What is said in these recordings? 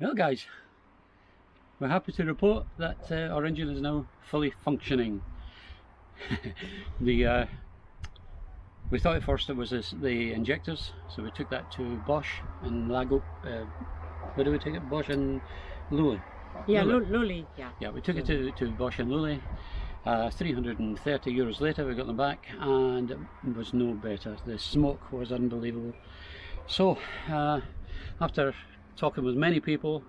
Well guys, we're happy to report that our engine is now fully functioning. We thought at first it was the injectors, so we took that to Bosch and Lago. Where do we take it? Bosch and Lully. Yeah, Lully. Yeah. Yeah, we took it to Bosch and Lully. 330 euros later we got them back, and it was no better. The smoke was unbelievable. So after talking with many people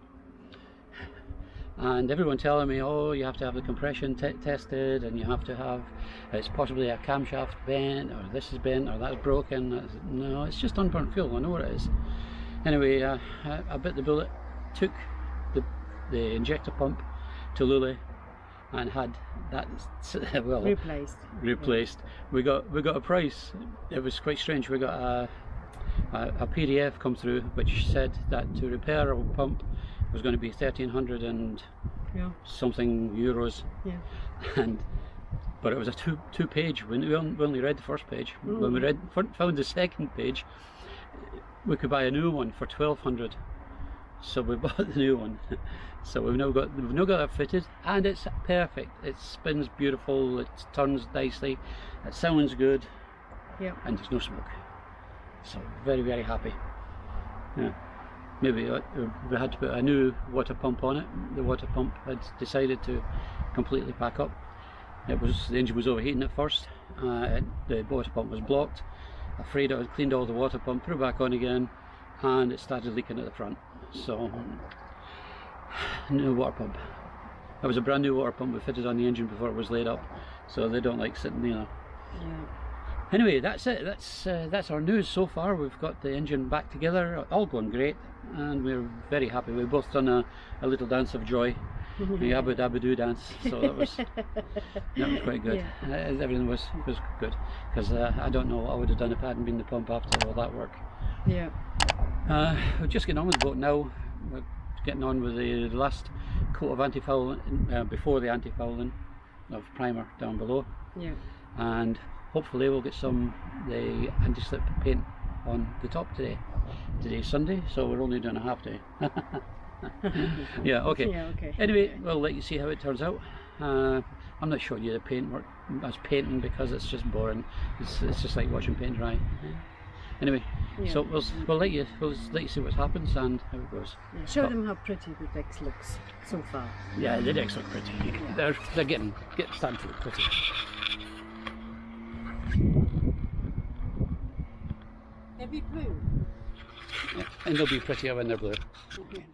and everyone telling me, oh, you have to have the compression tested, and you have to have, it's possibly a camshaft bent, or this is bent, or that's broken. No, it's just unburnt fuel, I know what it is. Anyway, I bit the bullet, took the injector pump to Lully and had that well replaced. We got a price. It was quite strange. We got a PDF come through which said that to repair a pump was going to be 1,300 and something euros. Yeah. But it was a two page. We only read the first page. When we found the second page, we could buy a new one for 1,200. So we bought the new one. So we've now got that fitted, and it's perfect. It spins beautiful. It turns nicely. It sounds good. Yeah. And there's no smoke. So very, very happy. Yeah. Maybe we had to put a new water pump on it. The water pump had decided to completely pack up. The engine was overheating at first. The water pump was blocked. Afraid I had cleaned all the water pump, put it back on again, and it started leaking at the front. So new water pump. That was a brand new water pump we fitted on the engine before it was laid up, so they don't like sitting there. Yeah. Anyway, that's it. That's our news so far. We've got the engine back together, all going great, and we're very happy. We've both done a little dance of joy, the Abu Dabadoo dance. So that was quite good. Yeah. Everything was good, because I don't know what I would have done if I hadn't been the pump after all that work. Yeah. We're just getting on with the boat now. We're getting on with the last coat of anti-fouling before the anti-fouling of primer down below. Yeah. And hopefully we'll get the anti-slip paint on the top today. Today's Sunday, so we're only doing a half day. Yeah, okay. Yeah, okay. Anyway, we'll let you see how it turns out. I'm not showing you the paint work as painting because it's just boring. It's just like watching paint dry. Anyway, so we'll let you see what happens and how it goes. Yeah, show them how pretty the decks looks so far. Yeah, the decks look pretty. Yeah. They're getting starting to look pretty. They'll be blue. Yeah, and they'll be prettier when they're blue. Okay.